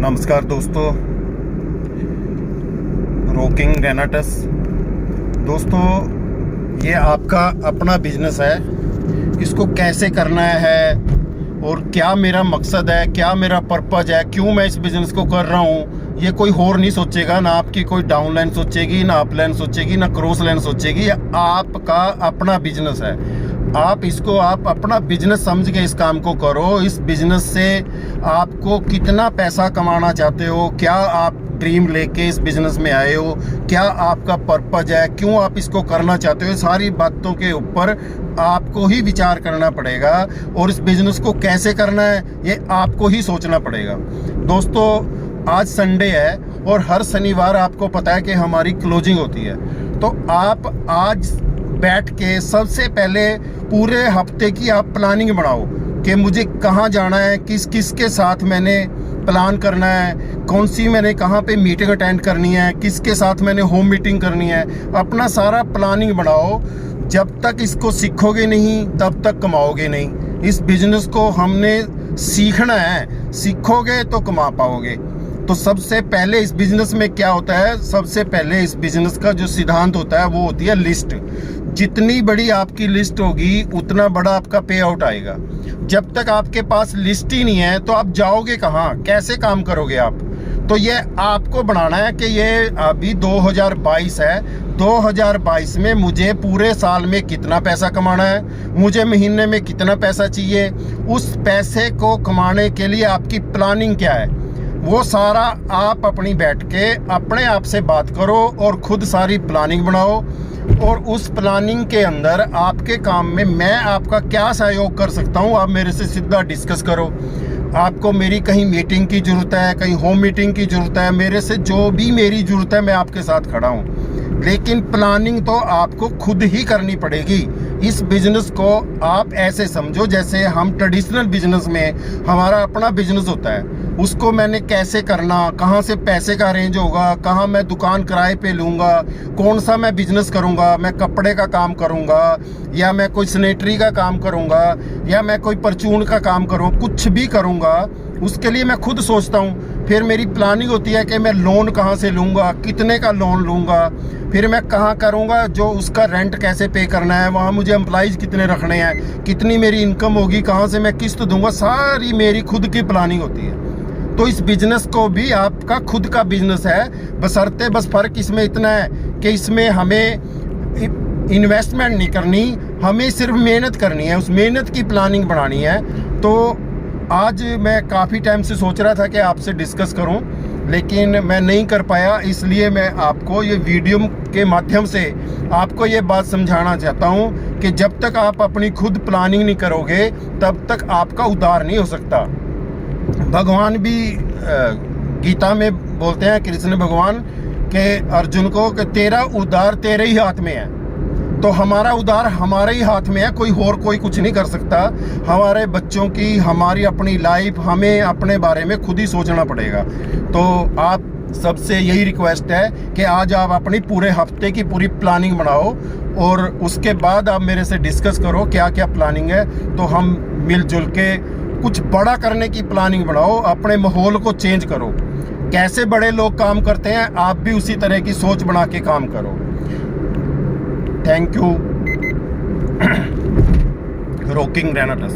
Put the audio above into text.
नमस्कार दोस्तों, रॉकिंग रेनाटस। दोस्तों, ये आपका अपना बिजनेस है। इसको कैसे करना है और क्या मेरा मकसद है, क्या मेरा पर्पज है, क्यों मैं इस बिज़नेस को कर रहा हूँ, ये कोई और नहीं सोचेगा। ना आपकी कोई डाउन लाइन सोचेगी, ना अप लाइन सोचेगी, ना क्रॉस लाइन सोचेगी। ये आपका अपना बिजनेस है। आप इसको अपना बिजनेस समझ के इस काम को करो। इस बिजनेस से आपको कितना पैसा कमाना चाहते हो, क्या आप ड्रीम लेके इस बिजनेस में आए हो, क्या आपका पर्पज है, क्यों आप इसको करना चाहते हो, सारी बातों के ऊपर आपको ही विचार करना पड़ेगा। और इस बिजनेस को कैसे करना है ये आपको ही सोचना पड़ेगा। दोस्तों, आज संडे है और हर शनिवार आपको पता है कि हमारी क्लोजिंग होती है। तो आप आज बैठ के सबसे पहले पूरे हफ्ते की आप प्लानिंग बनाओ कि मुझे कहाँ जाना है, किस किस के साथ मैंने प्लान करना है, कौन सी मैंने कहाँ पे मीटिंग अटेंड करनी है, किसके साथ मैंने होम मीटिंग करनी है। अपना सारा प्लानिंग बनाओ। जब तक इसको सीखोगे नहीं तब तक कमाओगे नहीं। इस बिजनेस को हमने सीखना है, सीखोगे तो कमा पाओगे। तो सबसे पहले इस बिजनेस में क्या होता है, सबसे पहले इस बिजनेस का जो सिद्धांत होता है वो होती है लिस्ट। जितनी बड़ी आपकी लिस्ट होगी उतना बड़ा आपका पे आउट आएगा। जब तक आपके पास लिस्ट ही नहीं है तो आप जाओगे कहाँ, कैसे काम करोगे आप। तो ये आपको बनाना है कि ये अभी 2022 है, 2022 में मुझे पूरे साल में कितना पैसा कमाना है, मुझे महीने में कितना पैसा चाहिए। उस पैसे को कमाने के लिए आपकी प्लानिंग क्या है, वो सारा आप अपनी बैठ के अपने आप से बात करो और खुद सारी प्लानिंग बनाओ। और उस प्लानिंग के अंदर आपके काम में मैं आपका क्या सहयोग कर सकता हूँ, आप मेरे से सीधा डिस्कस करो। आपको मेरी कहीं मीटिंग की ज़रूरत है, कहीं होम मीटिंग की ज़रूरत है, मेरे से जो भी मेरी ज़रूरत है मैं आपके साथ खड़ा हूँ। लेकिन प्लानिंग तो आपको खुद ही करनी पड़ेगी। इस बिज़नेस को आप ऐसे समझो जैसे हम ट्रेडिशनल बिजनेस में हमारा अपना बिजनेस होता है। उसको मैंने कैसे करना, कहाँ से पैसे का अरेंज होगा, कहाँ मैं दुकान किराए पे लूँगा, कौन सा मैं बिजनेस करूँगा, मैं कपड़े का काम करूँगा या मैं कोई सैनिटरी का काम करूँगा या मैं कोई परचून का काम करूँ, कुछ भी करूँगा उसके लिए मैं खुद सोचता हूँ। फिर मेरी प्लानिंग होती है कि मैं लोन कहाँ से लूँगा, कितने का लोन लूँगा, फिर मैं कहाँ करूँगा, जो उसका रेंट कैसे पे करना है, वहाँ मुझे एम्प्लॉइज़ कितने रखने हैं, कितनी मेरी इनकम होगी, कहाँ से मैं किस्त दूंगा, सारी मेरी खुद की प्लानिंग होती है। तो इस बिजनेस को भी आपका खुद का बिजनेस है, बशर्ते बस फ़र्क इसमें इतना है कि इसमें हमें इन्वेस्टमेंट नहीं करनी, हमें सिर्फ मेहनत करनी है, उस मेहनत की प्लानिंग बनानी है। तो आज मैं काफ़ी टाइम से सोच रहा था कि आपसे डिस्कस करूं, लेकिन मैं नहीं कर पाया। इसलिए मैं आपको ये वीडियो के माध्यम से आपको ये बात समझाना चाहता हूं कि जब तक आप अपनी खुद प्लानिंग नहीं करोगे तब तक आपका उद्धार नहीं हो सकता। भगवान भी गीता में बोलते हैं, कृष्ण भगवान के अर्जुन को, कि तेरा उद्धार तेरे ही हाथ में है। तो हमारा उद्धार हमारे ही हाथ में है, कोई कुछ नहीं कर सकता। हमारे बच्चों की, हमारी अपनी लाइफ, हमें अपने बारे में खुद ही सोचना पड़ेगा। तो आप सबसे यही रिक्वेस्ट है कि आज आप अपनी पूरे हफ्ते की पूरी प्लानिंग बनाओ और उसके बाद आप मेरे से डिस्कस करो क्या क्या प्लानिंग है। तो हम मिलजुल के कुछ बड़ा करने की प्लानिंग बनाओ, अपने माहौल को चेंज करो। कैसे बड़े लोग काम करते हैं, आप भी उसी तरह की सोच बना के काम करो। Thank you. रॉकिंग रेनाटस।